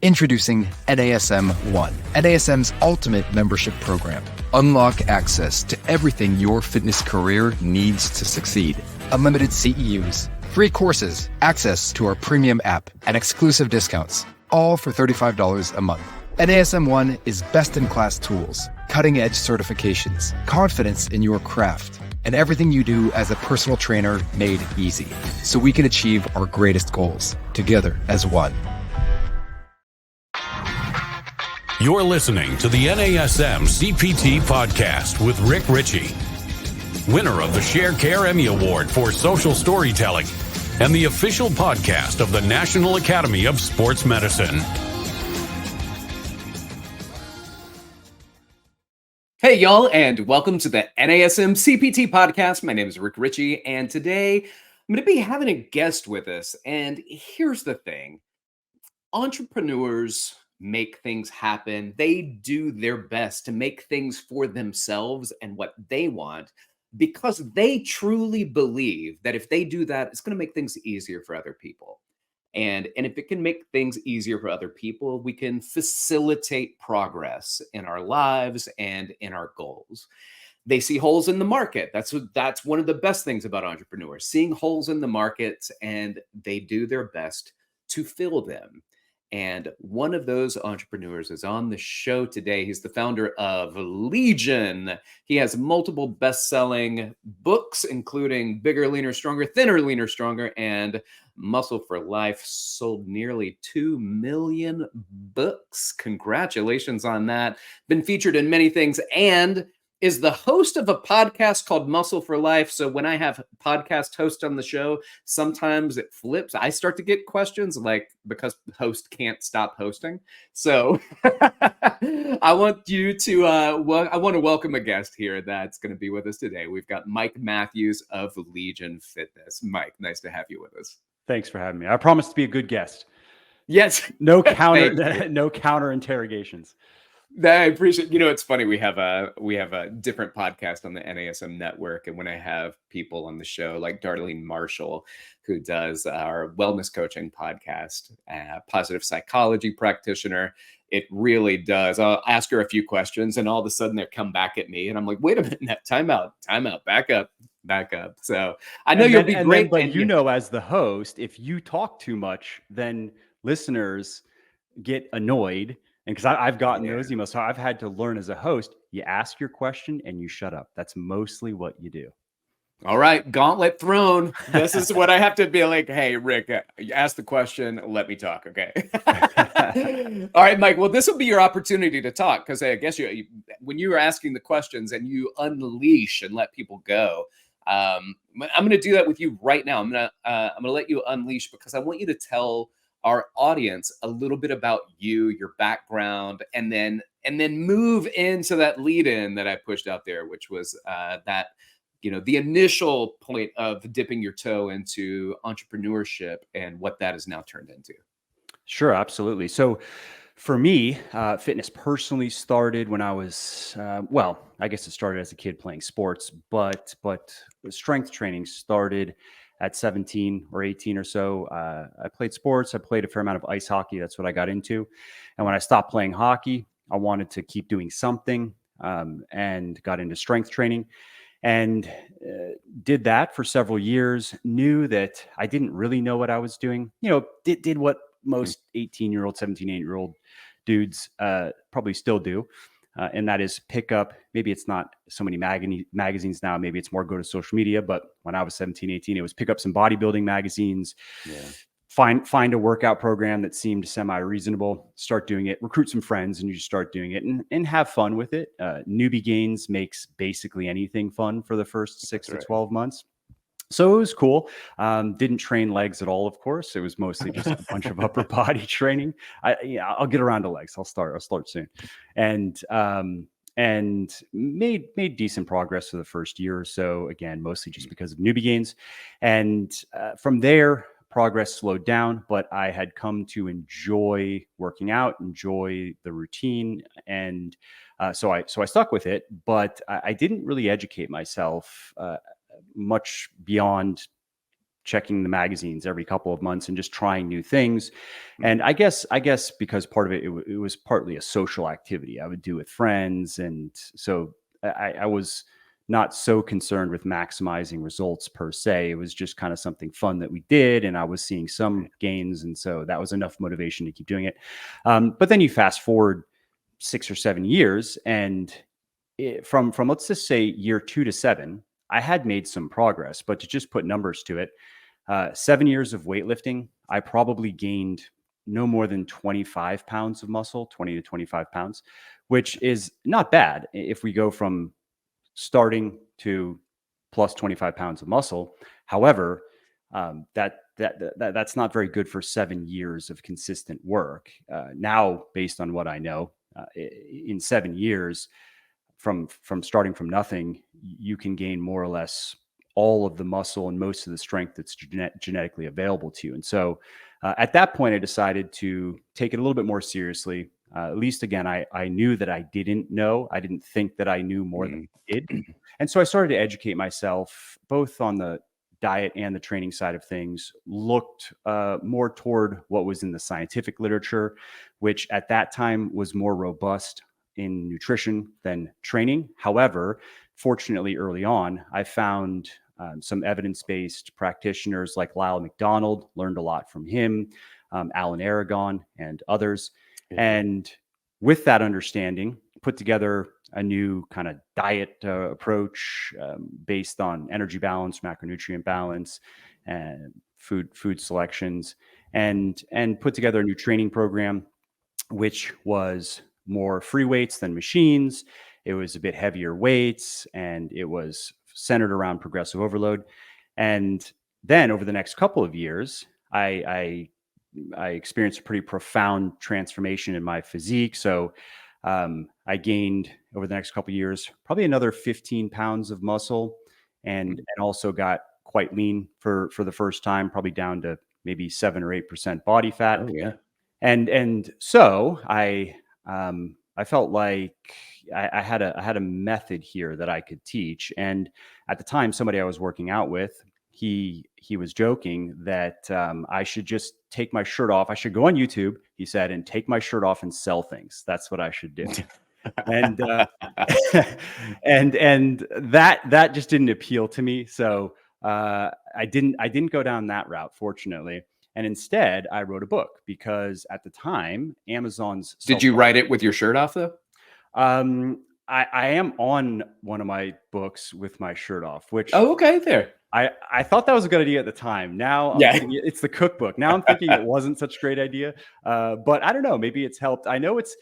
Introducing NASM One, NASM's ultimate membership program. Unlock access to everything your fitness career needs to succeed. Unlimited CEUs, free courses, access to our premium app, and exclusive discounts, all for $35 a month. NASM One is best-in-class tools, cutting-edge certifications, confidence in your craft, and everything you do as a personal trainer made easy, so we can achieve our greatest goals together as one. You're listening to the NASM CPT Podcast with Richey, winner of the Sharecare Emmy Award for Social Storytelling and the official podcast of the National Academy of Sports Medicine. Hey, y'all, and welcome to the NASM CPT Podcast. My name is Richey, and today I'm going to be having a guest with us. And here's the thing. Entrepreneurs make things happen. They do their best to make things for themselves and what they want because they truly believe that if they do that, it's going to make things easier for other people. And if it can make things easier for other people, we can facilitate progress in our lives and in our goals. They see holes in the market. That's one of the best things about entrepreneurs, seeing holes in the market, and they do their best to fill them. And one of those entrepreneurs is on the show today. He's the founder of Legion. He has multiple best-selling books, including Bigger, Leaner, Stronger, Thinner, Leaner, Stronger, and Muscle for Life. Sold nearly 2 million books. Congratulations on that. Been featured in many things and is the host of a podcast called Muscle for Life. So when I have podcast hosts on the show, sometimes it flips. I start to get questions because the host can't stop hosting. So I want to welcome a guest here that's going to be with us today. We've got Mike Matthews of Legion Fitness. Mike, nice to have you with us. Thanks for having me. I promise to be a good guest. Yes. No counter interrogations. I appreciate. It's funny. We have a different podcast on the NASM network, and when I have people on the show like Darlene Marshall, who does our wellness coaching podcast, positive psychology practitioner, it really does. I'll ask her a few questions, and all of a sudden they come back at me, and I'm like, "Wait a minute, time out, back up." So I know you'll be great, but as the host, if you talk too much, then listeners get annoyed. And because I've gotten those emails, so I've had to learn as a host, you ask your question and you shut up. That's mostly what you do. All right, gauntlet thrown. This is what I have to be like, hey, Rick, you ask the question, let me talk, okay? All right, Mike, well, this will be your opportunity to talk because I guess when you are asking the questions and you unleash and let people go, I'm going to do that with you right now. I'm going to let you unleash because I want you to tell our audience a little bit about you, your background, and then move into that lead in that I pushed out there, which was the initial point of dipping your toe into entrepreneurship and what that has now turned into. Sure, absolutely. So for me, fitness personally started when I was, I guess it started as a kid playing sports, but strength training started at 17 or 18 or so. I played sports. I played a fair amount of ice hockey. That's what I got into. And when I stopped playing hockey, I wanted to keep doing something and got into strength training and did that for several years. Knew that I didn't really know what I was doing. Did what most 18-year-old, 17-year-old dudes probably still do. And that is pick up, maybe it's not so many magazines now, maybe it's more go to social media. But when I was 17, 18, it was pick up some bodybuilding magazines, find a workout program that seemed semi-reasonable, start doing it, recruit some friends, and you just start doing it and have fun with it. Newbie Gains makes basically anything fun for the first 6 to 12 months. So it was cool. Didn't train legs at all, of course. It was mostly just a bunch of upper body training. I'll get around to legs. I'll start soon. And made decent progress for the first year or so. Again, mostly just because of Newbie Gains. And from there, progress slowed down, but I had come to enjoy working out, enjoy the routine. And so I stuck with it, but I didn't really educate myself much beyond checking the magazines every couple of months and just trying new things. And I guess because part of it was partly a social activity I would do with friends. And so I was not so concerned with maximizing results per se. It was just kind of something fun that we did. And I was seeing some gains. And so that was enough motivation to keep doing it. But then you fast forward 6 or 7 years, and from let's just say year 2 to 7, I had made some progress. But to just put numbers to it, 7 years of weightlifting, I probably gained no more than 25 pounds of muscle, 20 to 25 pounds, which is not bad if we go from starting to plus 25 pounds of muscle. However, that's not very good for 7 years of consistent work. Now, based on what I know, in 7 years, from starting from nothing, you can gain more or less all of the muscle and most of the strength that's genetically available to you. And so at that point, I decided to take it a little bit more seriously. At least, again, I knew that I didn't know. I didn't think that I knew more than I did. And so I started to educate myself both on the diet and the training side of things, looked more toward what was in the scientific literature, which at that time was more robust in nutrition than training. However, fortunately, early on, I found some evidence-based practitioners like Lyle McDonald, learned a lot from him, Alan Aragon, and others. And with that understanding, put together a new kind of diet approach based on energy balance, macronutrient balance, and food selections, and put together a new training program, which was more free weights than machines. It was a bit heavier weights, and it was centered around progressive overload. And then over the next couple of years, I experienced a pretty profound transformation in my physique. So I gained over the next couple of years probably another 15 pounds of muscle, and also got quite lean for the first time, probably down to maybe 7 or 8% body fat. Oh yeah. And so I felt like I had a method here that I could teach. And at the time, somebody I was working out with, he was joking that I should just take my shirt off. I should go on YouTube, he said, and take my shirt off and sell things. That's what I should do. And and that just didn't appeal to me. So I didn't go down that route, fortunately. And instead, I wrote a book because at the time, Amazon's. Did you write it with your shirt off though? I am on one of my books with my shirt off, which okay, there. I thought that was a good idea at the time. Now I'm thinking it's the cookbook. Now I'm thinking it wasn't such a great idea. But I don't know, maybe it's helped. I know it's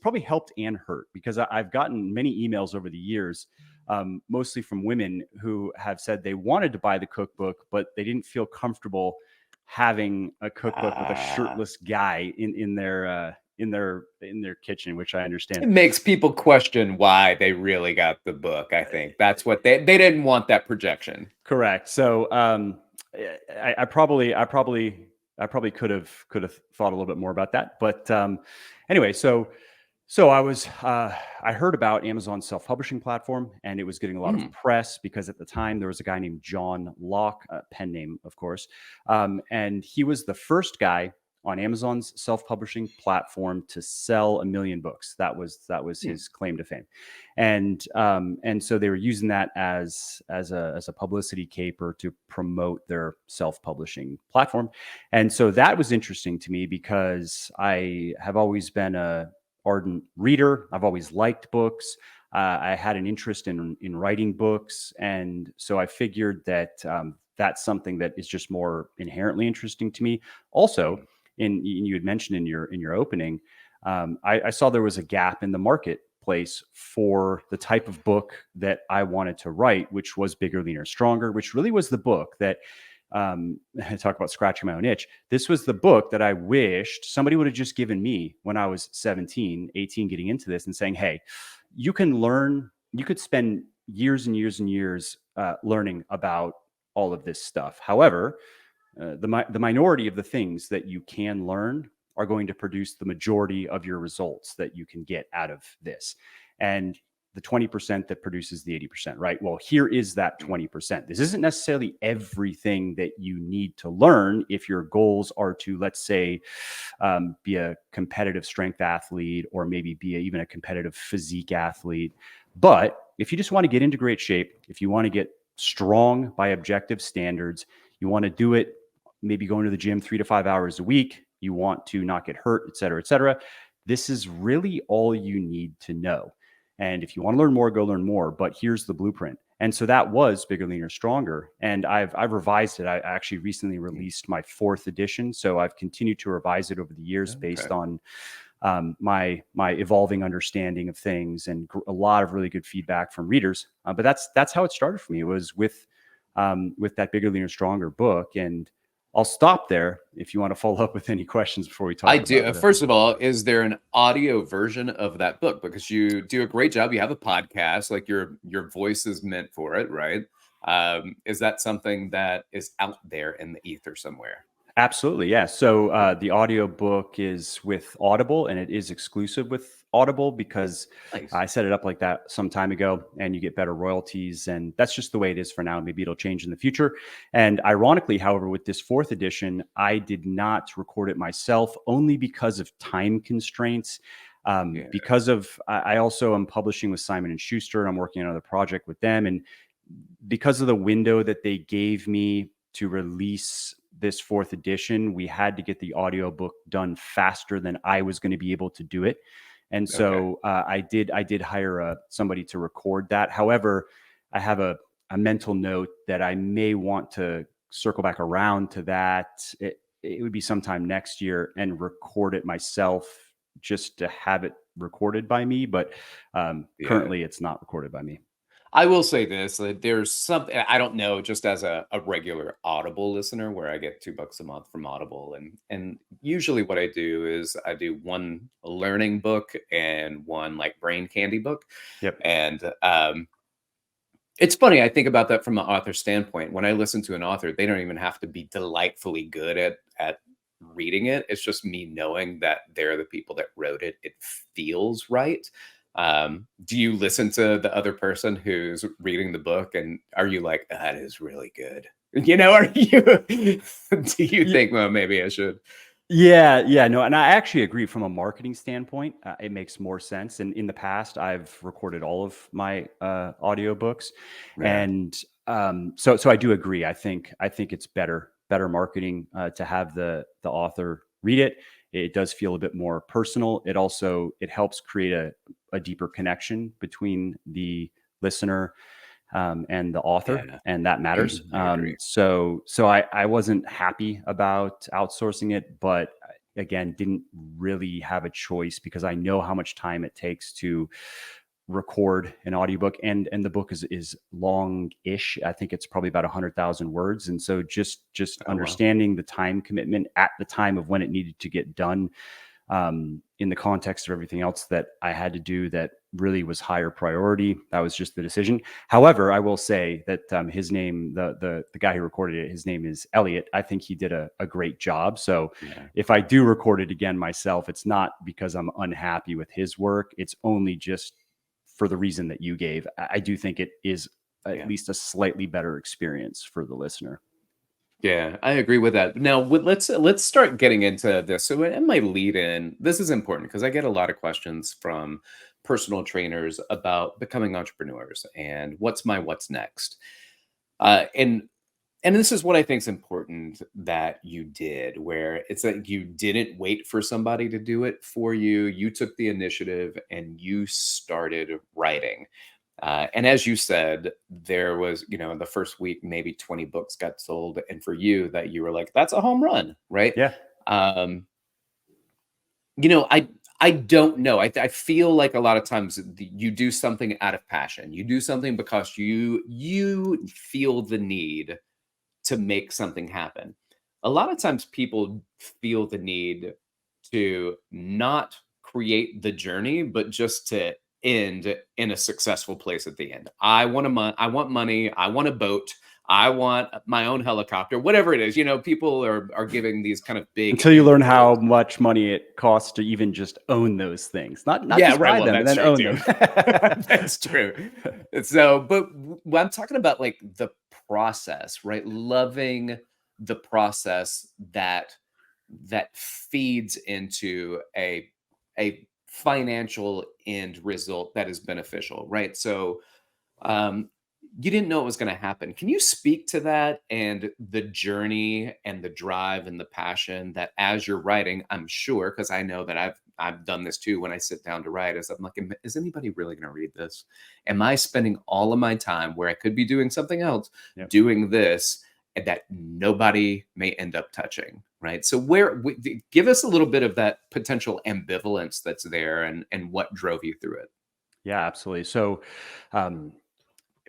probably helped and hurt, because I've gotten many emails over the years, mostly from women who have said they wanted to buy the cookbook, but they didn't feel comfortable having a cookbook with a shirtless guy in their kitchen, which I understand. It makes people question why they really got the book. I think that's what they didn't want, that projection. Correct. So I probably could have thought a little bit more about that. But anyway, so I heard about Amazon's self-publishing platform, and it was getting a lot of press because at the time there was a guy named John Locke, pen name, of course, and he was the first guy on Amazon's self-publishing platform to sell 1 million books. That was his claim to fame, and so they were using that as a publicity caper to promote their self-publishing platform. And so that was interesting to me because I have always been a ardent reader. I've always liked books. I had an interest in writing books, and so I figured that that's something that is just more inherently interesting to me. Also, you had mentioned in your opening, I saw there was a gap in the marketplace for the type of book that I wanted to write, which was Bigger, Leaner, Stronger, which really was the book that I talk about scratching my own itch. This was the book that I wished somebody would have just given me when I was 17, 18, getting into this, and saying, hey, you can learn, you could spend years and years and years learning about all of this stuff. However, the minority of the things that you can learn are going to produce the majority of your results that you can get out of this. And the 20% that produces the 80%, right? Well, here is that 20%. This isn't necessarily everything that you need to learn if your goals are to, let's say, be a competitive strength athlete, or maybe be even a competitive physique athlete. But if you just want to get into great shape, if you want to get strong by objective standards, you want to do it, maybe going to the gym 3 to 5 hours a week, you want to not get hurt, et cetera, this is really all you need to know. And if you want to learn more, go learn more. But here's the blueprint. And so that was Bigger, Leaner, Stronger. And I've revised it. I actually recently released my 4th edition. So I've continued to revise it over the years based on my evolving understanding of things, and a lot of really good feedback from readers. But that's how it started for me. It was with that Bigger, Leaner, Stronger book. And I'll stop there if you want to follow up with any questions before we talk. I do. First of all, is there an audio version of that book? Because you do a great job. You have a podcast, like your voice is meant for it, right? Is that something that is out there in the ether somewhere? Absolutely, yeah. So the audio book is with Audible, and it is exclusive with Audible because I set it up like that some time ago, and you get better royalties, and that's just the way it is for now. Maybe it'll change in the future. And ironically, however, with this 4th edition, I did not record it myself, only because of time constraints. Because of I also am publishing with Simon & Schuster, and I'm working on another project with them, and because of the window that they gave me to release this 4th edition, we had to get the audiobook done faster than I was going to be able to do it. And so I did hire somebody to record that. However, I have a mental note that I may want to circle back around to that. It would be sometime next year, and record it myself, just to have it recorded by me. But currently it's not recorded by me. I will say this, there's something, I don't know, just as a regular Audible listener, where I get $2 a month from Audible. And usually what I do is I do one learning book and one like brain candy book. Yep. And it's funny, I think about that from an author standpoint. When I listen to an author, they don't even have to be delightfully good at reading it. It's just me knowing that they're the people that wrote it. It feels right. Do you listen to the other person who's reading the book, and are you like, that is really good? Are you, do you think, well, maybe I should? Yeah, no. And I actually agree from a marketing standpoint. It makes more sense. And in the past, I've recorded all of my audiobooks. Yeah. And so I do agree. I think it's better marketing to have the author read it. It does feel a bit more personal. It helps create a deeper connection between the listener and the author, and that matters. So I wasn't happy about outsourcing it, but again, didn't really have a choice, because I know how much time it takes to record an audiobook, and the book is long-ish. I think it's probably about 100,000 words. And so just understanding the time commitment at the time of when it needed to get done, in the context of everything else that I had to do that really was higher priority, that was just the decision. However, I will say that his name, the guy who recorded it, his name is Elliot. I think he did a great job. So if I do record it again myself, it's not because I'm unhappy with his work. It's only just for the reason that you gave. I do think it is at least a slightly better experience for the listener. Yeah, I agree with that. Now, let's start getting into this. So in my lead in, this is important because I get a lot of questions from personal trainers about becoming entrepreneurs and what's next. And this is what I think is important that you did, where it's like you didn't wait for somebody to do it for you. You took the initiative and you started writing. And as you said, there was, the first week, maybe 20 books got sold. And for you, that you were like, that's a home run, right? Yeah. I don't know. I feel like a lot of times you do something out of passion. You do something because you feel the need to make something happen. A lot of times people feel the need to not create the journey, but just to end in a successful place at the end. I want money. I want a boat. I want my own helicopter, whatever it is. People are giving these kind of big Until you learn how intros. much money it costs to even just own those things, not Yeah, just right. buy Well, them and that's then true own too. them. That's true. So, but when I'm talking about like the process, right? Loving the process that feeds into a financial end result that is beneficial, right? So, um, you didn't know it was going to happen. Can you speak to that and the journey and the drive and the passion that as you're writing, I'm sure, because I know that I've done this too when I sit down to write, is I'm like, is anybody really going to read this? Am I spending all of my time where I could be doing something else, Yep. doing this, and that nobody may end up touching, right? So give us a little bit of that potential ambivalence that's there and what drove you through it. Yeah, absolutely. So,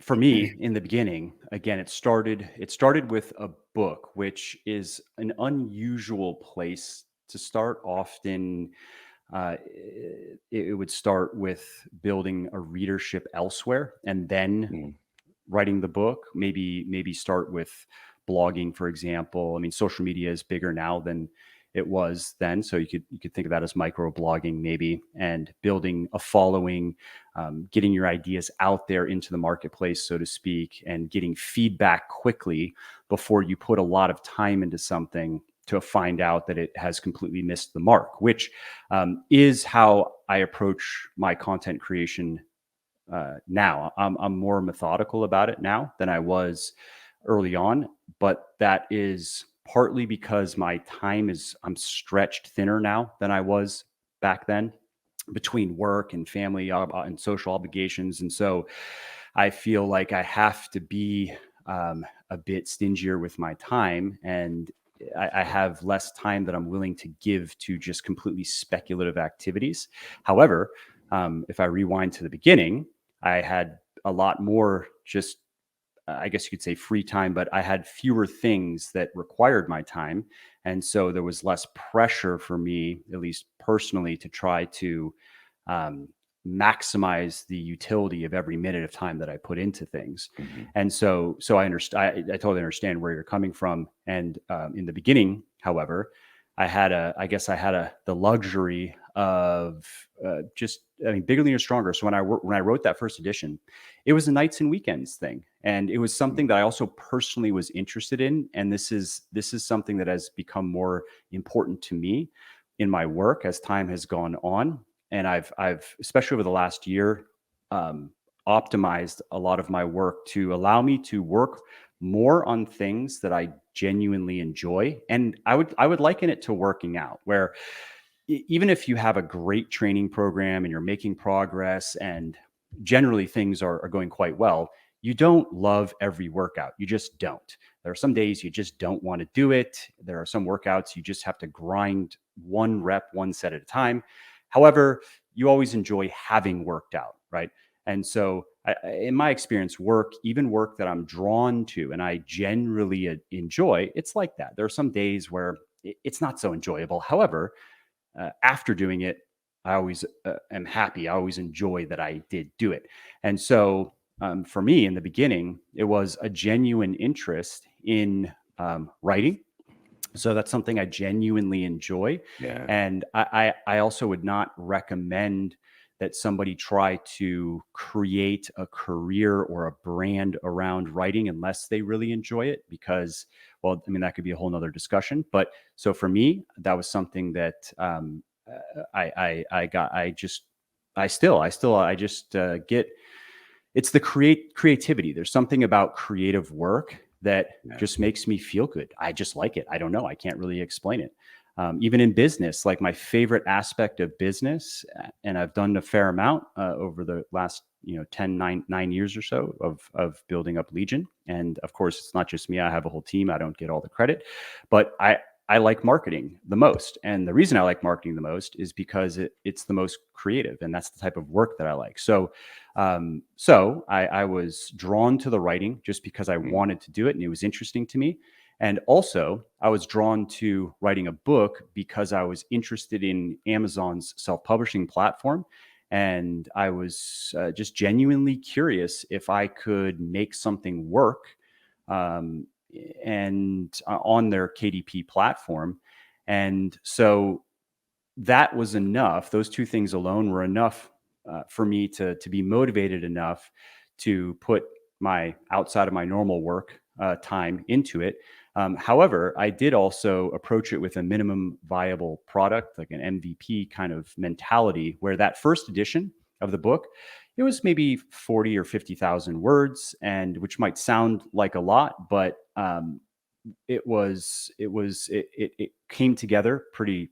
for me, in the beginning, again, it started with a book, which is an unusual place to start. Often, it would start with building a readership elsewhere, and then Mm, writing the book. Maybe start with blogging, for example. I mean, social media is bigger now than it was then, so you could think of that as micro blogging maybe, and building a following, getting your ideas out there into the marketplace, so to speak, and getting feedback quickly before you put a lot of time into something to find out that it has completely missed the mark, which is how I approach my content creation now. I'm more methodical about it now than I was early on, but that is partly because I'm stretched thinner now than I was back then, between work and family and social obligations. And so I feel like I have to be a bit stingier with my time, and I have less time that I'm willing to give to just completely speculative activities. However, if I rewind to the beginning, I had a lot more just, I guess you could say, free time, but I had fewer things that required my time. And so there was less pressure for me, at least personally, to try to um, maximize the utility of every minute of time that I put into things. mhm. And so I understand, I totally understand where you're coming from. And in the beginning, however, I guess I had the luxury of I mean, bigger, leaner, stronger. So when I wrote that first edition, it was a nights and weekends thing, and it was something that I also personally was interested in. And this is something that has become more important to me in my work as time has gone on. And I've especially over the last year, um, optimized a lot of my work to allow me to work more on things that I genuinely enjoy. And I would liken it to working out, where even if you have a great training program and you're making progress and generally things are going quite well, you don't love every workout. You just don't. There are some days you just don't want to do it. There are some workouts you just have to grind one rep, one set at a time. However, you always enjoy having worked out, right? And so, in my experience, even work that I'm drawn to and I generally enjoy, it's like that. There are some days where it's not so enjoyable. However, after doing it, I always am happy. I always enjoy that I did do it. And so, for me in the beginning, it was a genuine interest in writing. So that's something I genuinely enjoy. Yeah. And I also would not recommend that somebody try to create a career or a brand around writing unless they really enjoy it, because, well, I mean, that could be a whole nother discussion. But so for me, that was something that I got, I just get, it's the creativity. There's something about creative work that Yeah. just makes me feel good. I just like it. I don't know. I can't really explain it. Even in business, like my favorite aspect of business, and I've done a fair amount over the last 9 years or so of building up Legion. And of course, it's not just me. I have a whole team. I don't get all the credit, but I like marketing the most. And the reason I like marketing the most is because it's the most creative, and that's the type of work that I like. So I was drawn to the writing just because I wanted to do it and it was interesting to me. And also, I was drawn to writing a book because I was interested in Amazon's self-publishing platform. And I was just genuinely curious if I could make something work and on their KDP platform. And so that was enough. Those two things alone were enough for me to be motivated enough to put my outside of my normal work time into it. However, I did also approach it with a minimum viable product, like an MVP kind of mentality, where that first edition of the book, it was maybe 40 or 50,000 words, and which might sound like a lot, but it came together pretty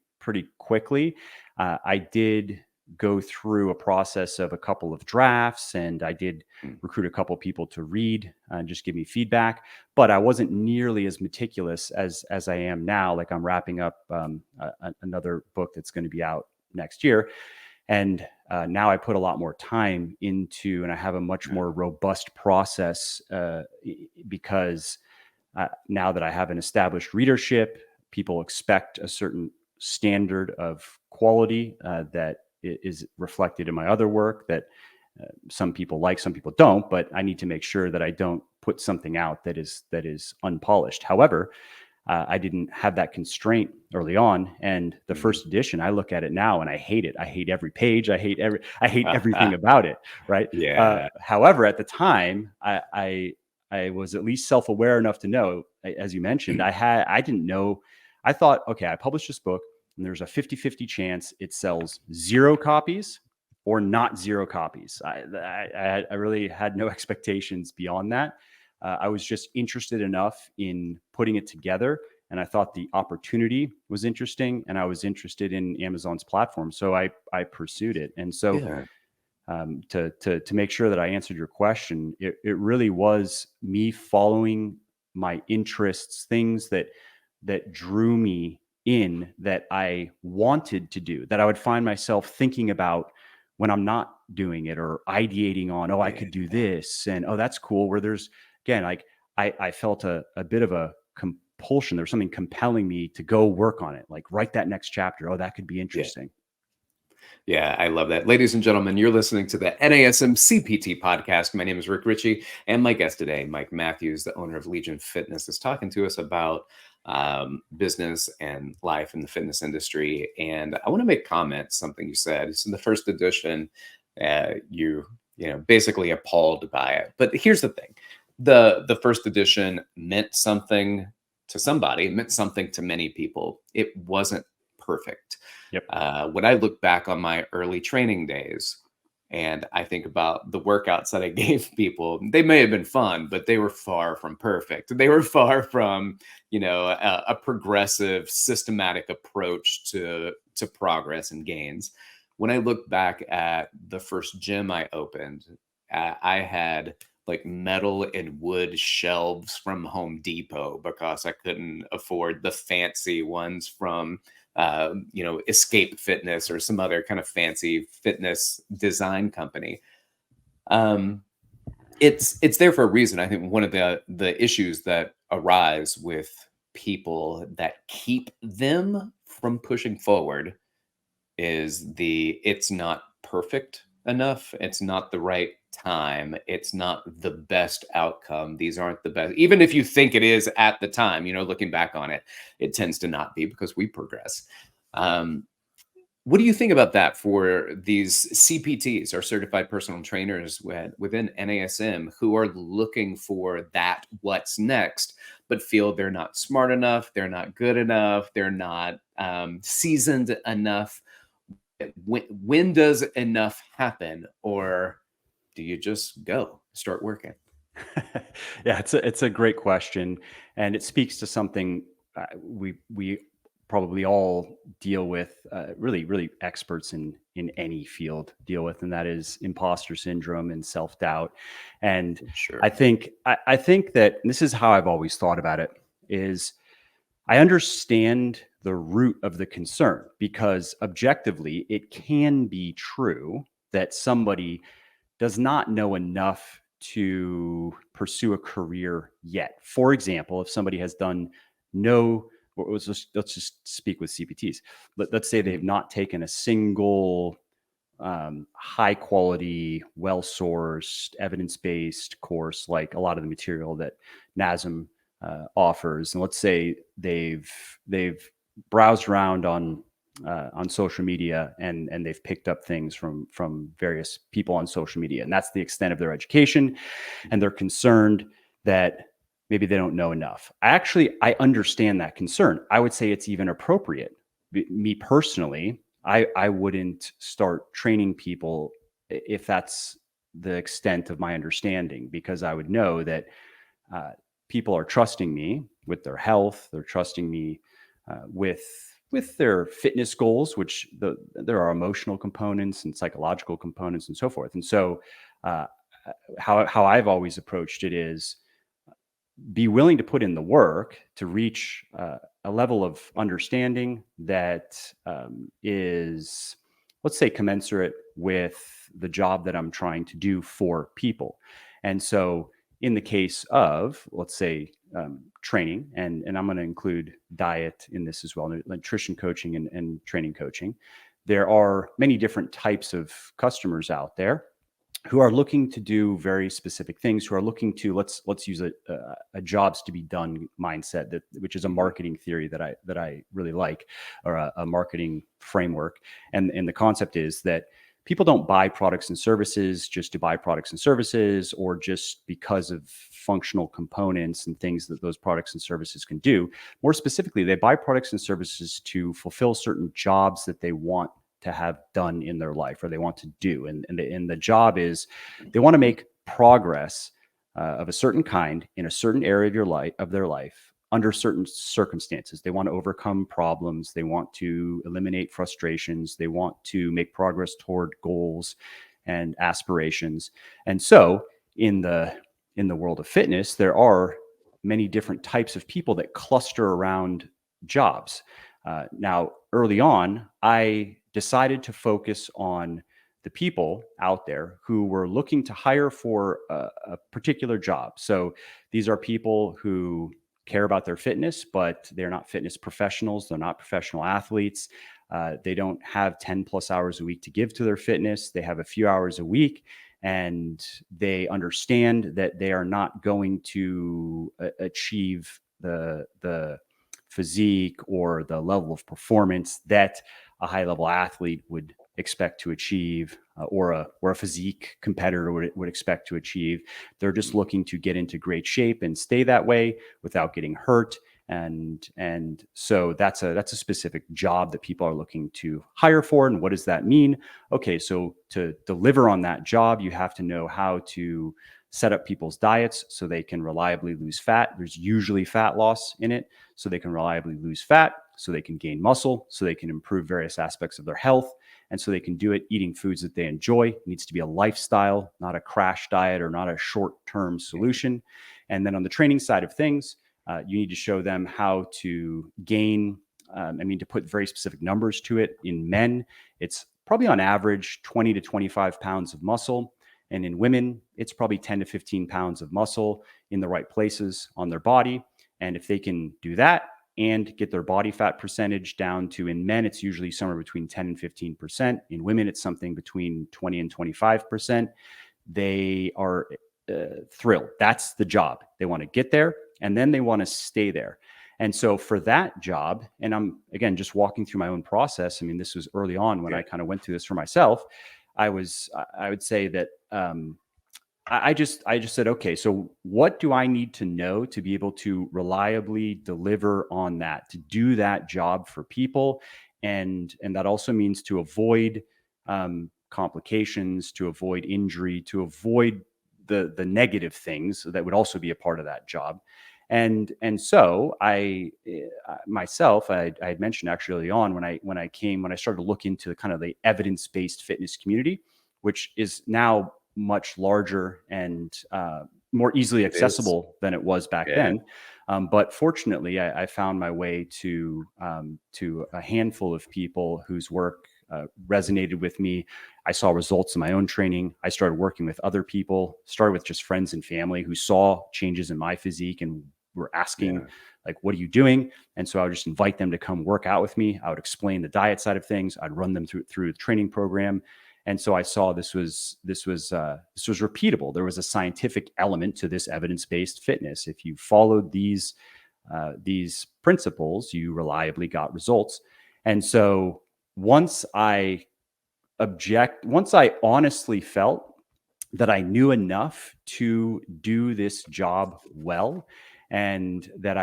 quickly. I did go through a process of a couple of drafts, and I did recruit a couple of people to read and just give me feedback, but I wasn't nearly as meticulous as I am now. Like, I'm wrapping up another book that's going to be out next year. And now I put a lot more time into, and I have a much more robust process because now that I have an established readership, people expect a certain standard of quality that is reflected in my other work that some people like, some people don't, but I need to make sure that I don't put something out that is unpolished. However, I didn't have that constraint early on, and the first edition, I look at it now and I hate it. I hate every page. I hate everything about it. Right. Yeah. However, at the time, I was at least self-aware enough to know, as you mentioned, I didn't know. I thought, okay, I published this book and there's a 50-50 chance it sells 0 copies or not 0 copies. I really had no expectations beyond that. I was just interested enough in putting it together, and I thought the opportunity was interesting, and I was interested in Amazon's platform. So I pursued it. And so to make sure that I answered your question, it really was me following my interests, things that drew me in, that I wanted to do, that I would find myself thinking about when I'm not doing it, or ideating on, I could do this, and that's cool. Where there's, again, like I felt a bit of a compulsion. There's something compelling me to go work on it, like write that next chapter. That could be interesting. Yeah, I love that. Ladies and gentlemen, you're listening to the NASM CPT Podcast. My name is Rick Richey, and my guest today, Mike Matthews, the owner of Legion Fitness, is talking to us about business and life in the fitness industry. And I want to make comment something you said. So in the first edition, you basically appalled by it. But here's the thing: the first edition meant something to somebody. It meant something to many people. It wasn't perfect. Yep. When I look back on my early training days and I think about the workouts that I gave people, they may have been fun, but they were far from perfect. They were far from, a progressive, systematic approach to progress and gains. When I look back at the first gym I opened, I had like metal and wood shelves from Home Depot because I couldn't afford the fancy ones from Escape Fitness or some other kind of fancy fitness design company. It's there for a reason. I think one of the issues that arise with people that keep them from pushing forward is it's not perfect enough. It's not the right time. It's not the best outcome. These aren't the best. Even if you think it is at the time, looking back on it, it tends to not be, because we progress. What do you think about that for these CPTs, or certified personal trainers within NASM, who are looking for that what's next, but feel they're not smart enough, they're not good enough, they're not seasoned enough? When does enough happen, or do you just start working? Yeah, it's a great question, and it speaks to something we probably all deal with, really experts in any field deal with, and that is imposter syndrome and self-doubt. And Sure. I think that, and this is how I've always thought about it, is I understand the root of the concern, because objectively it can be true that somebody does not know enough to pursue a career yet. For example, if somebody has done let's just speak with CPTs. Let's say they've not taken a single high quality, well-sourced, evidence-based course, like a lot of the material that NASM offers. And let's say they've browsed around on social media and they've picked up things from various people on social media, and that's the extent of their education, and they're concerned that maybe they don't know enough. I understand that concern. I would say it's even appropriate. Me personally, I wouldn't start training people if that's the extent of my understanding, because I would know that people are trusting me with their health. They're trusting me with their fitness goals, which there are emotional components and psychological components and so forth. And so how I've always approached it is be willing to put in the work to reach a level of understanding that is, let's say, commensurate with the job that I'm trying to do for people. And so in the case of, let's say, training, and I'm going to include diet in this as well, nutrition coaching and training coaching, there are many different types of customers out there who are looking to do very specific things, who are looking to, let's use a jobs to be done mindset, which is a marketing theory that I really like, or a marketing framework. And the concept is that people don't buy products and services just to buy products and services, or just because of functional components and things that those products and services can do. More specifically, they buy products and services to fulfill certain jobs that they want to have done in their life, or they want to do. And the job is, they want to make progress of a certain kind in a certain area of their life under certain circumstances. They want to overcome problems. They want to eliminate frustrations. They want to make progress toward goals and aspirations. And so in the world of fitness, there are many different types of people that cluster around jobs. Now, early on, I decided to focus on the people out there who were looking to hire for a particular job. So these are people who care about their fitness, but they're not fitness professionals. They're not professional athletes. They don't have 10 plus hours a week to give to their fitness. They have a few hours a week, and they understand that they are not going to achieve the physique or the level of performance that a high level athlete would expect to achieve, or a physique competitor would expect to achieve. They're just looking to get into great shape and stay that way without getting hurt. And so that's a specific job that people are looking to hire for. And what does that mean? Okay, so to deliver on that job, you have to know how to set up people's diets so they can reliably lose fat. There's usually fat loss in it, so they can reliably lose fat, so they can gain muscle, so they can improve various aspects of their health, and so they can do it eating foods that they enjoy. It needs to be a lifestyle, not a crash diet or not a short-term solution. And then on the training side of things, you need to show them how to gain, to put very specific numbers to it. In men, it's probably on average 20 to 25 pounds of muscle. And in women, it's probably 10 to 15 pounds of muscle in the right places on their body. And if they can do that and get their body fat percentage down to, in men, it's usually somewhere between 10 and 15%. In women, it's something between 20 and 25%. They are thrilled. That's the job. They want to get there, and then they want to stay there. And so for that job, and I'm, again, just walking through my own process. I mean, this was early on when I kind of went through this for myself. I would say that I just said, okay, so what do I need to know to be able to reliably deliver on that, to do that job for people? And that also means to avoid complications, to avoid injury, to avoid the negative things that would also be a part of that job. And so I had mentioned actually early on when I started to look into kind of the evidence-based fitness community, which is now much larger and more easily accessible than it was back then. But fortunately, I found my way to a handful of people whose work resonated with me. I saw results in my own training. I started working with other people, started with just friends and family who saw changes in my physique and were asking, like, what are you doing? And so I would just invite them to come work out with me. I would explain the diet side of things. I'd run them through the training program. And so I saw this was repeatable. There was a scientific element to this evidence-based fitness. If you followed these principles, you reliably got results. And so once I honestly felt that I knew enough to do this job well, and that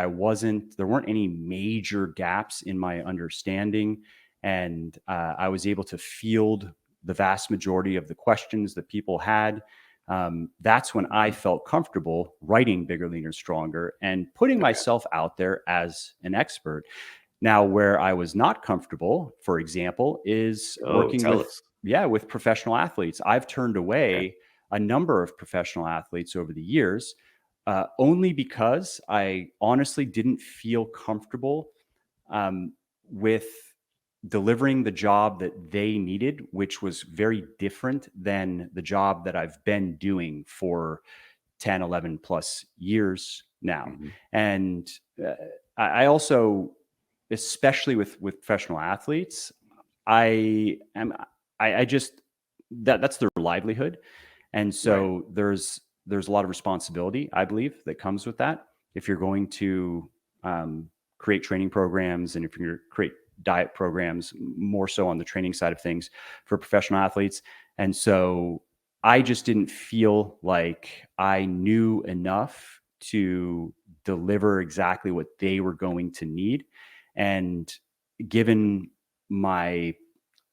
there weren't any major gaps in my understanding, and I was able to field the vast majority of the questions that people had, that's when I felt comfortable writing Bigger, Leaner, Stronger and putting myself out there as an expert. Now, where I was not comfortable, for example, is working with professional athletes. I've turned away a number of professional athletes over the years, only because I honestly didn't feel comfortable with delivering the job that they needed, which was very different than the job that I've been doing for 10, 11 plus years now. Mm-hmm. And I also, especially with professional athletes, that's their livelihood. And so there's a lot of responsibility, I believe, that comes with that. If you're going to create training programs, and if you're going to create diet programs, more so on the training side of things for professional athletes. And so I just didn't feel like I knew enough to deliver exactly what they were going to need. And given my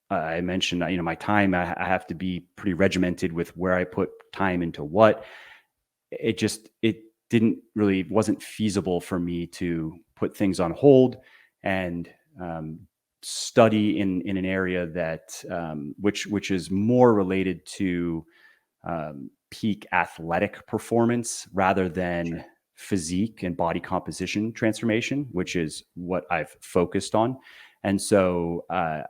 I mentioned, my time, I have to be pretty regimented with where I put time into what. It wasn't feasible for me to put things on hold and study in an area that which is more related to peak athletic performance rather than physique and body composition transformation, which is what I've focused on. And so I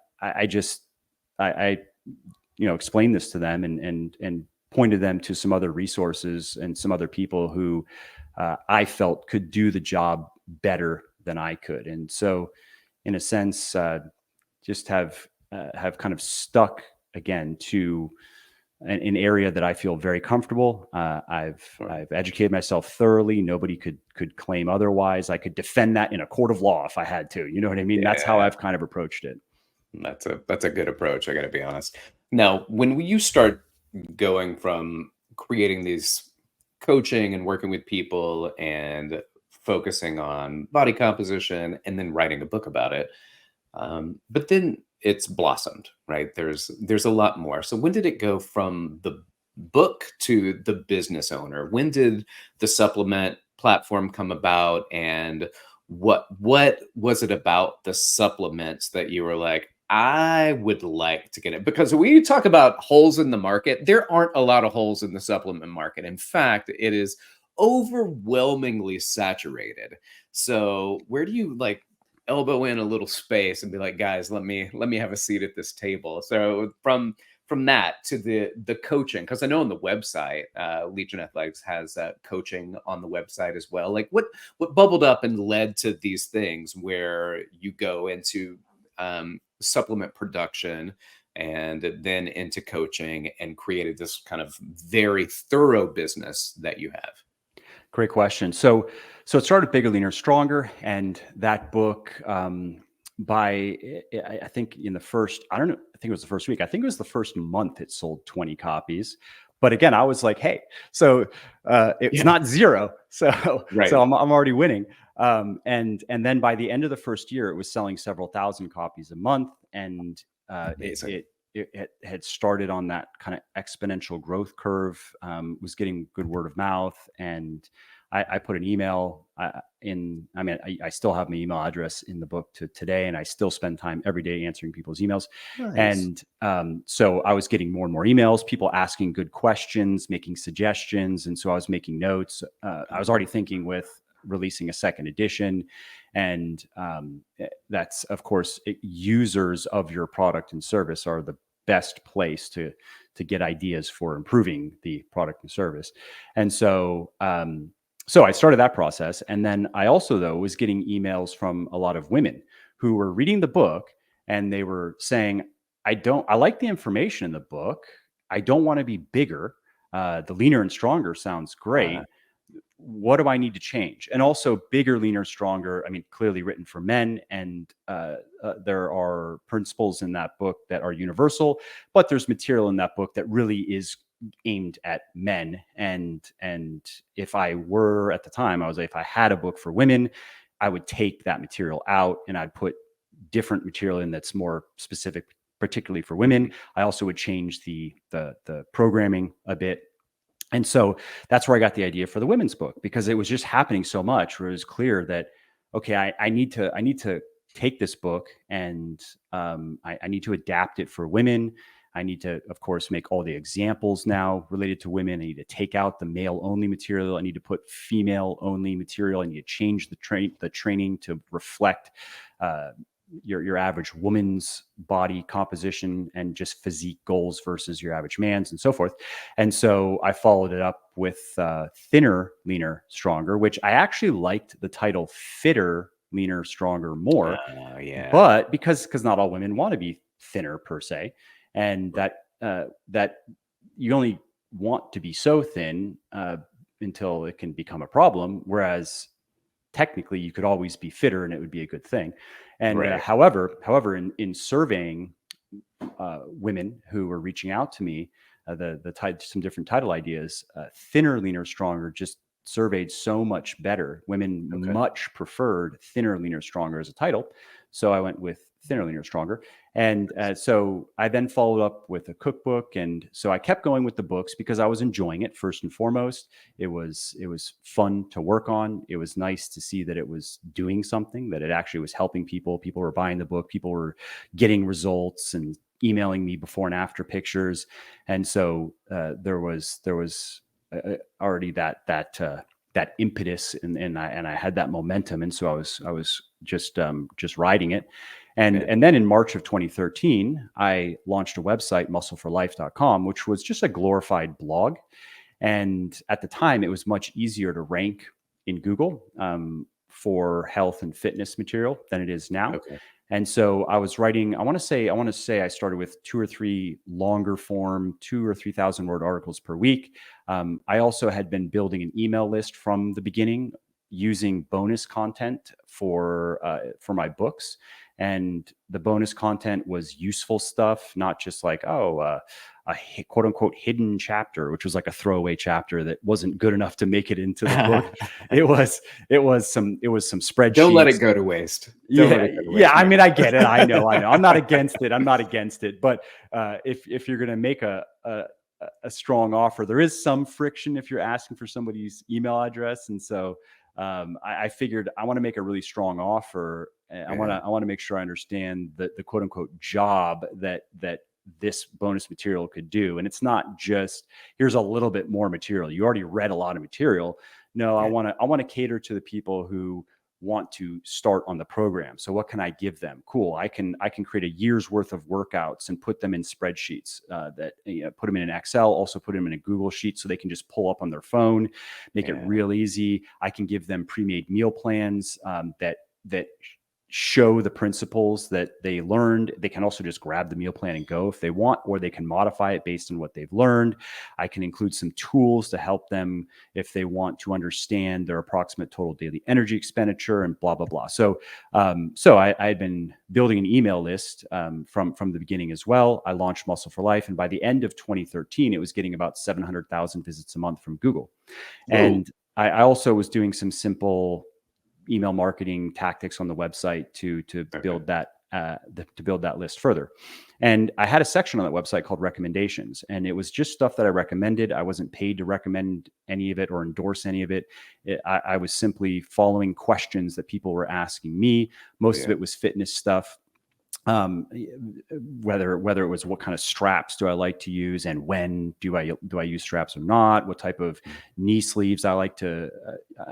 explained this to them and pointed them to some other resources and some other people who I felt could do the job better than I could. And so, in a sense, just have kind of stuck again to an area that I feel very comfortable. I've educated myself thoroughly. Nobody could claim otherwise. I could defend that in a court of law if I had to. You know what I mean? That's how I've kind of approached it. That's a good approach. I got to be honest. Now, when you start going from creating these coaching and working with people and focusing on body composition and then writing a book about it, but then it's blossomed, right? There's a lot more. So when did it go from the book to the business owner? When did the supplement platform come about, and what was it about the supplements that you were like, I would like to get it? Because when you talk about holes in the market, there aren't a lot of holes in the supplement market. In fact, it is overwhelmingly saturated. So where do you elbow in a little space and be like, guys, let me have a seat at this table? So from that to the coaching, because I know on the website, Legion Athletics has coaching on the website as well. Like what bubbled up and led to these things where you go into supplement production and then into coaching and created this kind of very thorough business that you have? Great question. So it started Bigger, Leaner, Stronger, and that book I think in the first, I think it was the first week. I think it was the first month it sold 20 copies. But again, I was like, hey, so it's not zero. So I'm already winning. And then by the end of the first year, it was selling several thousand copies a month. And it had started on that kind of exponential growth curve, was getting good word of mouth. And I put an email I still have my email address in the book to today, and I still spend time every day answering people's emails. Nice. And so I was getting more and more emails, people asking good questions, making suggestions. And so I was making notes. I was already thinking with releasing a second edition. And that's, of course, users of your product and service are the best place to get ideas for improving the product and service. And so I started that process. And then I also, though, was getting emails from a lot of women who were reading the book, and they were saying, I like the information in the book. I don't want to be bigger. The leaner and stronger sounds great. What do I need to change? And also bigger, leaner, stronger. I mean, clearly written for men, and there are principles in that book that are universal, but there's material in that book that really is aimed at men. And if I were at the time, I was like, if I had a book for women, I would take that material out and I'd put different material in that's more specific, particularly for women. I also would change the programming a bit. And so that's where I got the idea for the women's book, because it was just happening so much where it was clear that, okay, I need to take this book and I need to adapt it for women. I need to, of course, make all the examples now related to women. I need to take out the male only material. I need to put female only material. I need to change the training to reflect your average woman's body composition and just physique goals versus your average man's, and so forth. And so I followed it up with Thinner, Leaner, Stronger, which I actually liked the title Fitter, Leaner, Stronger more. But because not all women want to be thinner per se, and that you only want to be so thin until it can become a problem, whereas technically you could always be fitter and it would be a good thing. And however, in surveying women who were reaching out to me, some different title ideas, Thinner, Leaner, Stronger just surveyed so much better. Women much preferred Thinner, Leaner, Stronger as a title. So I went with Thinner, Leaner, Stronger. And so I then followed up with a cookbook. And so I kept going with the books because I was enjoying it first and foremost. It was fun to work on. It was nice to see that it was doing something, that it actually was helping people. People were buying the book. People were getting results and emailing me before and after pictures. And so there was already that impetus, and I had that momentum. And so I was just riding it. And then in March of 2013, I launched a website, muscleforlife.com, which was just a glorified blog. And at the time, it was much easier to rank in Google for health and fitness material than it is now. And so I was writing, I want to say I started with 2 or 3 longer form, 2,000 or 3,000 word articles per week. I also had been building an email list from the beginning, using bonus content for my books. And the bonus content was useful stuff, not just like, a quote unquote hidden chapter, which was like a throwaway chapter that wasn't good enough to make it into the book. It was some spreadsheets. Don't let it go to waste. Yeah. I mean, I get it. I know. I'm not against it. But if you're going to make a strong offer, there is some friction if you're asking for somebody's email address. And so I figured I want to make a really strong offer. I want to make sure I understand the quote unquote job that this bonus material could do. And it's not just, here's a little bit more material. You already read a lot of material. No, I want to cater to the people who want to start on the program. So what can I give them? Cool. I can create a year's worth of workouts and put them in spreadsheets put them in an Excel, also put them in a Google sheet so they can just pull up on their phone, make it real easy. I can give them pre-made meal plans that show the principles that they learned. They can also just grab the meal plan and go if they want, or they can modify it based on what they've learned. I can include some tools to help them if they want to understand their approximate total daily energy expenditure and blah, blah, blah. So I had been building an email list from the beginning as well. I launched Muscle for Life. And by the end of 2013, it was getting about 700,000 visits a month from Google. Whoa. And I also was doing some simple email marketing tactics on the website to build that to build that list further. And I had a section on that website called recommendations, and it was just stuff that I recommended. I wasn't paid to recommend any of it or endorse any of it. I was simply following questions that people were asking me. Most of it was fitness stuff. Whether it was what kind of straps do I like to use, and when do I use straps or not, what type of knee sleeves I like to,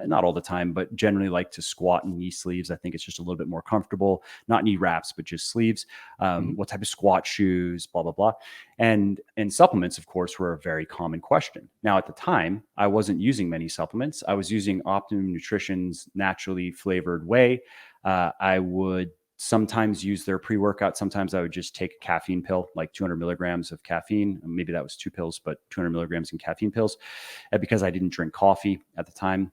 not all the time, but generally like to squat in knee sleeves. I think it's just a little bit more comfortable, not knee wraps, but just sleeves. What type of squat shoes, blah, blah, blah. And supplements, of course, were a very common question. Now, at the time, I wasn't using many supplements. I was using Optimum Nutrition's naturally flavored whey. I would sometimes use their pre-workout. Sometimes I would just take a caffeine pill, like 200 milligrams of caffeine. Maybe that was 2 pills, but 200 milligrams in caffeine pills, because I didn't drink coffee at the time.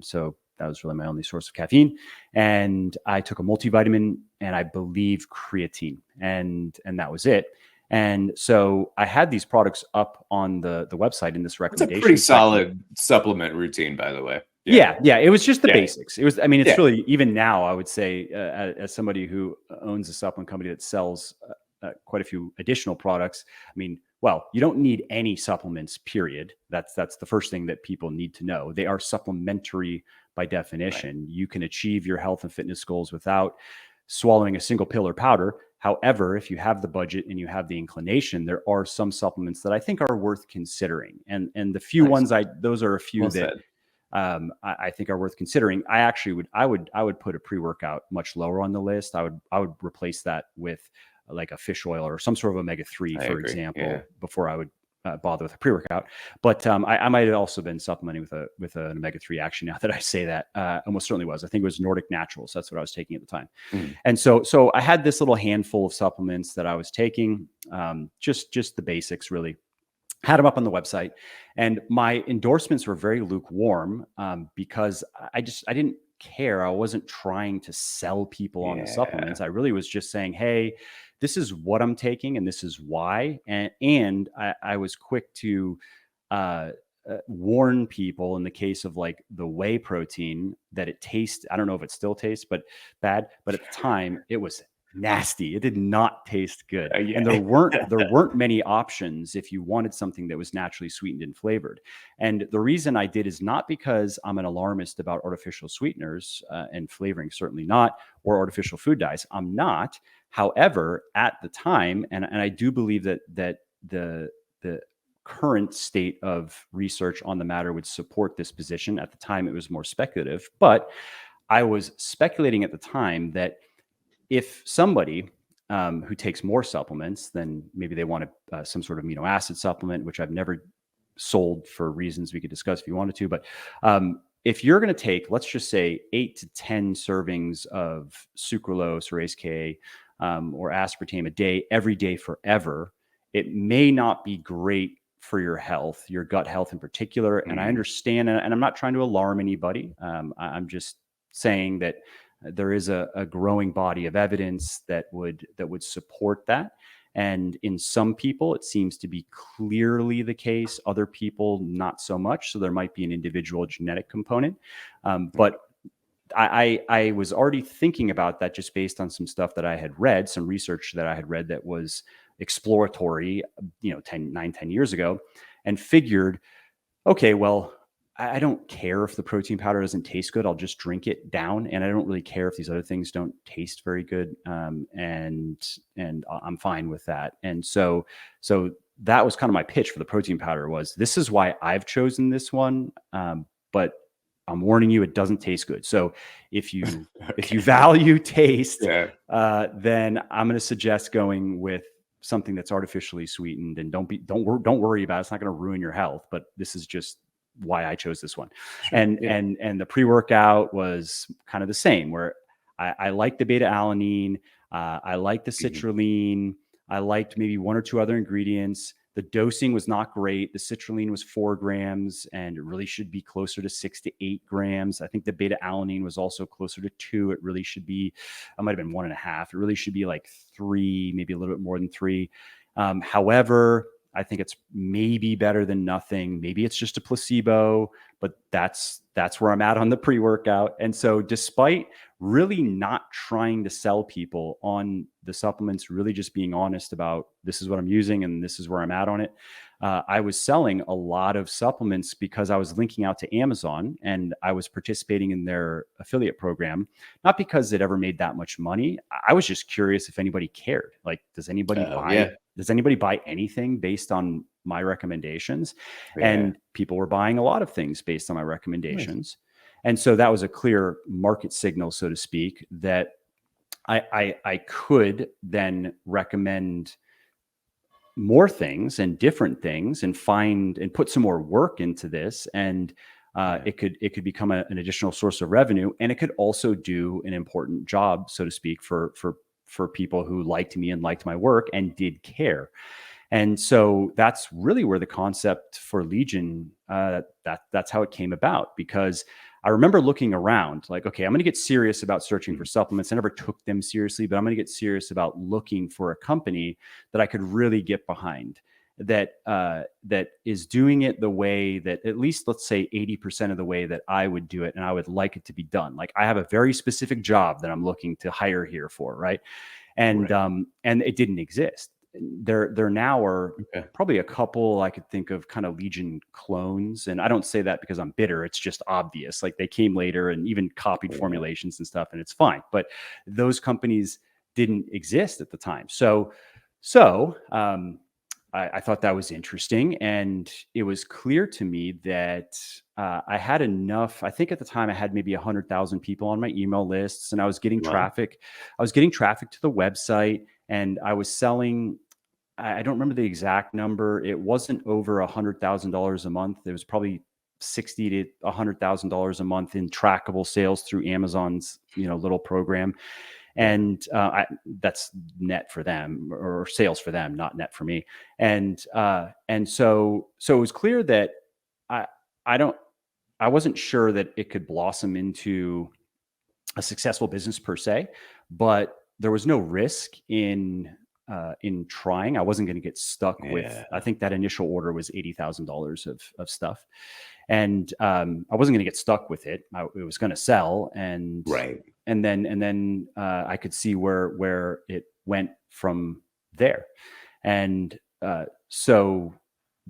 So that was really my only source of caffeine. And I took a multivitamin and I believe creatine, and that was it. And so I had these products up on the website in this recommendation. It's a pretty section. solid supplement routine, by the way. Yeah. It was just the basics. It was, I mean, it's Yeah. really, even now, I would say, as somebody who owns a supplement company that sells quite a few additional products, I mean, well, you don't need any supplements, period. That's the first thing that people need to know. They are supplementary by definition. Right. You can achieve your health and fitness goals without swallowing a single pill or powder. However, if you have the budget and you have the inclination, there are some supplements that I think are worth considering. And the few ones those are a few well that I think are worth considering. I would put a pre-workout much lower on the list. I would replace that with like a fish oil or some sort of omega-3, for example, before I would bother with a pre-workout. But I might have also been supplementing with an omega-3, actually, now that I say that. Almost certainly was. I think it was Nordic Naturals. That's what I was taking at the time. And so I had this little handful of supplements that I was taking, just the basics, really. Had them up on the website, and my endorsements were very lukewarm, because I didn't care. I wasn't trying to sell people on the supplements. I really was just saying, hey, this is what I'm taking and this is why. And I was quick to warn people in the case of like the whey protein that it tastes, I don't know if it still tastes, but bad. But at the time it was nasty. It did not taste good. And there weren't many options if you wanted something that was naturally sweetened and flavored. And the reason I did is not because I'm an alarmist about artificial sweeteners and flavoring, certainly not, or artificial food dyes. I'm not. However, at the time, and I do believe that the current state of research on the matter would support this position. At the time, it was more speculative, but I was speculating at the time that if somebody who takes more supplements, then maybe they want some sort of amino acid supplement, which I've never sold for reasons we could discuss if you wanted to. But if you're going to take, let's just say 8 to 10 servings of sucralose or ACE or aspartame a day, every day forever, it may not be great for your health, your gut health in particular. And I understand, and I'm not trying to alarm anybody. I'm just saying that there is a growing body of evidence that would support that. And in some people, it seems to be clearly the case. Other people, not so much. So there might be an individual genetic component. But I was already thinking about that just based on some stuff that I had read, some research that I had read that was exploratory, 10 years ago, and figured, okay, well, I don't care if the protein powder doesn't taste good. I'll just drink it down. And I don't really care if these other things don't taste very good. And I'm fine with that. And so that was kind of my pitch for the protein powder was, this is why I've chosen this one. But I'm warning you, it doesn't taste good. So if you if you value taste, then I'm going to suggest going with something that's artificially sweetened, and don't worry about it. It's not going to ruin your health, but this is just why I chose this one. Sure. And the pre-workout was kind of the same, where I liked the beta alanine, I liked the citrulline, I liked maybe 1 or 2 other ingredients. The dosing was not great. The citrulline was 4 grams, and it really should be closer to 6 to 8 grams. I think the beta alanine was also closer to 2. It really should be, I might have been 1.5. It really should be like 3, maybe a little bit more than 3. However, I think it's maybe better than nothing. Maybe it's just a placebo, but that's where I'm at on the pre-workout. And so despite really not trying to sell people on the supplements, really just being honest about this is what I'm using and this is where I'm at on it, I was selling a lot of supplements because I was linking out to Amazon and I was participating in their affiliate program, not because it ever made that much money. I was just curious if anybody cared. Like, does anybody buy anything based on my recommendations? And people were buying a lot of things based on my recommendations. And so that was a clear market signal, so to speak, that I could then recommend more things and different things and find and put some more work into this. And It could become an additional source of revenue, and it could also do an important job, so to speak, for people who liked me and liked my work and did care. And so that's really where the concept for Legion, that's how it came about. Because I remember looking around like, okay, I'm going to get serious about searching for supplements. I never took them seriously, but I'm going to get serious about looking for a company that I could really get behind, that is doing it the way that, at least let's say 80% of the way that I would do it, and I would like it to be done. Like, I have a very specific job that I'm looking to hire here for, right? And and it didn't exist. There now are probably a couple I could think of, kind of Legion clones. And I don't say that because I'm bitter. It's just obvious. Like, they came later and even copied formulations and stuff, and it's fine. But those companies didn't exist at the time. So I thought that was interesting. And it was clear to me that I had enough. I think at the time I had maybe 100,000 people on my email lists, and I was getting traffic. I was getting traffic to the website, and I was selling. I don't remember the exact number. It wasn't over $100,000 a month. It was probably $60,000 to $100,000 a month in trackable sales through Amazon's, little program. And that's net for them, or sales for them, not net for me. And so it was clear that I wasn't sure that it could blossom into a successful business per se, but there was no risk in trying. I wasn't going to get stuck with, I think that initial order was $80,000 of stuff. And I wasn't going to get stuck with it. It was going to sell. And then I could see where it went from there. And so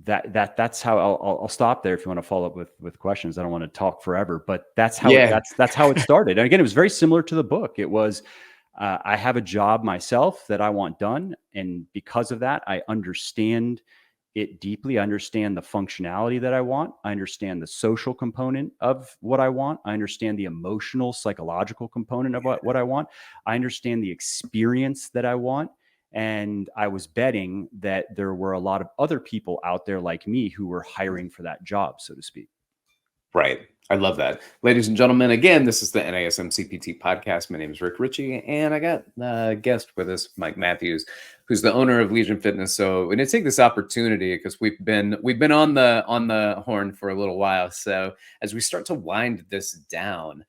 that's how I'll stop there. If you want to follow up with questions, I don't want to talk forever, but that's how that's how it started. And again, it was very similar to the book. It was, I have a job myself that I want done. And because of that, I understand it deeply. I understand the functionality that I want. I understand the social component of what I want. I understand the emotional, psychological component of what I want. I understand the experience that I want. And I was betting that there were a lot of other people out there like me who were hiring for that job, so to speak. Right. I love that. Ladies and gentlemen, again, this is the NASM CPT Podcast. My name is Richey, and I got a guest with us, Mike Matthews, who's the owner of Legion Fitness. So we're going to take this opportunity, because we've been on the horn for a little while. So as we start to wind this down,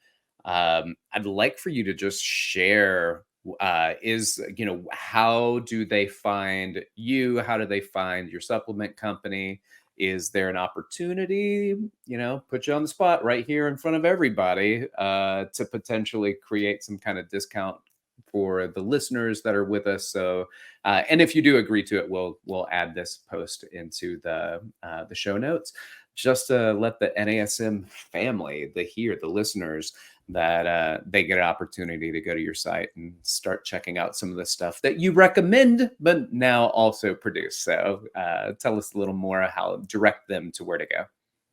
I'd like for you to just share, how do they find you? How do they find your supplement company? Is there an opportunity, put you on the spot right here in front of everybody, to potentially create some kind of discount for the listeners that are with us? So, and if you do agree to it, we'll add this post into the show notes, just to let the NASM family, the listeners, that they get an opportunity to go to your site and start checking out some of the stuff that you recommend, but now also produce. So tell us a little more how, direct them to where to go.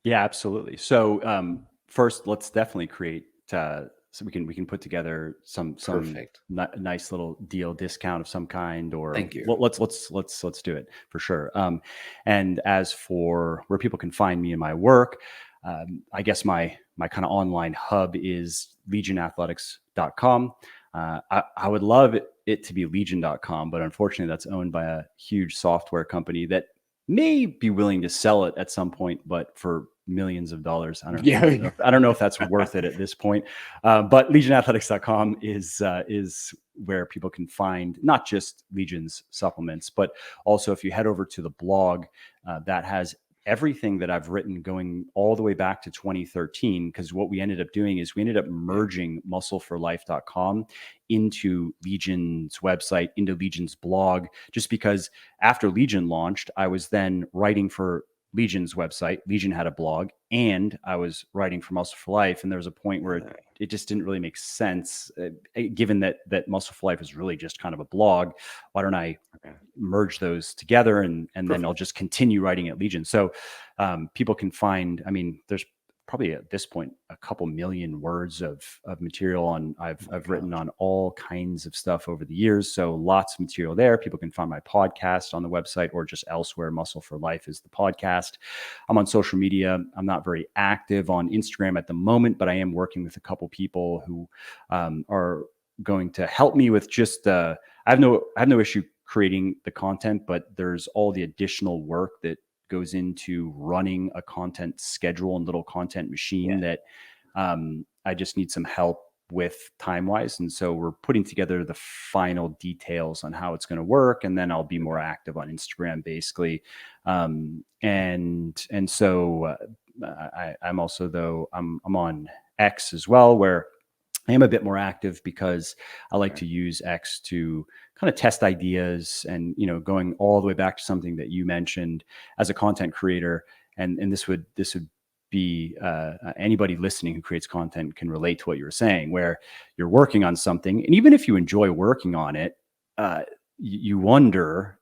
Yeah, absolutely. So first, let's definitely create, so we can put together some nice little deal discount of some kind, or thank you. Let's do it for sure. And as for where people can find me and my work, I guess my kind of online hub is legionathletics.com. I would love it to be legion.com, but unfortunately that's owned by a huge software company that may be willing to sell it at some point, but for millions of dollars. I don't know if that's worth it at this point. But legionathletics.com is where people can find not just Legion's supplements, but also if you head over to the blog, that has everything that I've written going all the way back to 2013, because what we ended up doing is we ended up merging muscleforlife.com into Legion's website, into Legion's blog, just because after Legion launched, I was then writing for Legion's website. Legion had a blog, and I was writing for Muscle for Life. And there was a point where it just didn't really make sense, given that Muscle for Life is really just kind of a blog. Why don't I merge those together, and then I'll just continue writing at Legion. So people can find, there's probably at this point, a couple million words of material on, I've written on all kinds of stuff over the years. So lots of material there. People can find my podcast on the website or just elsewhere. Muscle for Life is the podcast. I'm on social media. I'm not very active on Instagram at the moment, but I am working with a couple people who are going to help me with just, I have no issue creating the content, but there's all the additional work that goes into running a content schedule and little content machine that I just need some help with time-wise. And so we're putting together the final details on how it's going to work. And then I'll be more active on Instagram, basically. And so I'm also, though, I'm on X as well, where I am a bit more active because I like to use X to kind of test ideas and, going all the way back to something that you mentioned as a content creator. And this would be anybody listening who creates content can relate to what you were saying, where you're working on something. And even if you enjoy working on it, you wonder,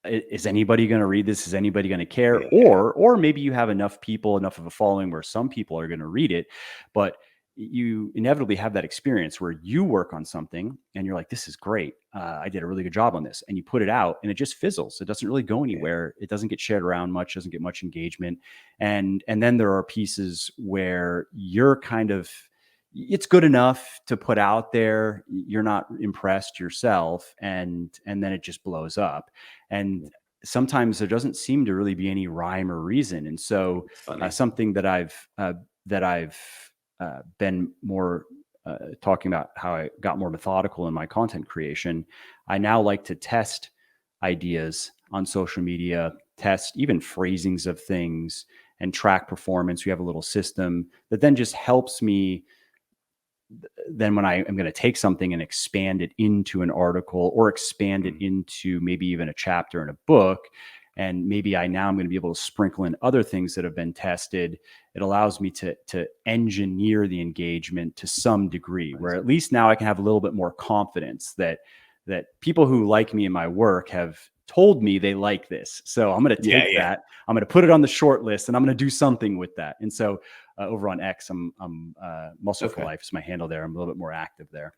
is anybody going to read this? Is anybody going to care? Or maybe you have enough of a following where some people are going to read it, but you inevitably have that experience where you work on something and you're like, this is great. I did a really good job on this. And you put it out and it just fizzles. It doesn't really go anywhere. It doesn't get shared around much, doesn't get much engagement. And then there are pieces where you're it's good enough to put out there. You're not impressed yourself. And then it just blows up. And sometimes there doesn't seem to really be any rhyme or reason. And so something that I've been more talking about how I got more methodical in my content creation. I now like to test ideas on social media, test even phrasings of things and track performance. We have a little system that then just helps me. Then when I am going to take something and expand it into an article or expand it into maybe even a chapter in a book, and maybe I'm going to be able to sprinkle in other things that have been tested. It allows me to engineer the engagement to some degree, where at least now I can have a little bit more confidence that people who like me and my work have told me they like this. So I'm going to take that. I'm going to put it on the short list and I'm going to do something with that. And so over on X, I'm Muscle for Life is my handle there. I'm a little bit more active there.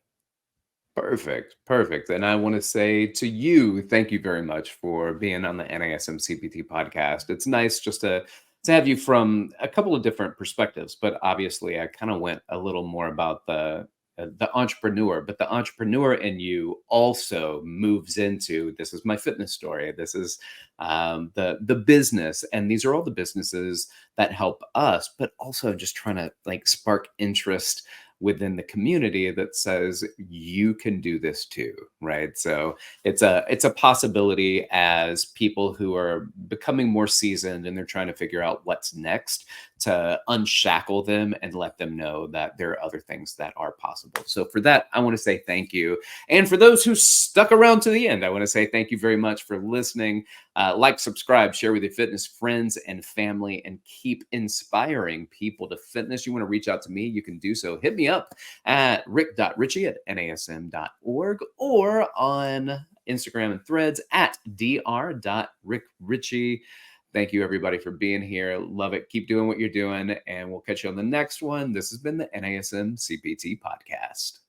Perfect. And I want to say to you, thank you very much for being on the NASM CPT podcast. It's nice just to have you from a couple of different perspectives, but obviously I kind of went a little more about the entrepreneur, but the entrepreneur in you also moves into, this is my fitness story. This is the business. And these are all the businesses that help us, but also just trying to spark interest within the community that says you can do this too, right? So it's a possibility as people who are becoming more seasoned and they're trying to figure out what's next, to unshackle them and let them know that there are other things that are possible. So for that, I want to say thank you. And for those who stuck around to the end, I want to say thank you very much for listening. Like, subscribe, share with your fitness friends and family, and keep inspiring people to fitness. You want to reach out to me, you can do so. Hit me up at rick.richey@nasm.org or on Instagram and Threads at dr.rickrichey. Thank you, everybody, for being here. Love it. Keep doing what you're doing, and we'll catch you on the next one. This has been the NASM CPT Podcast.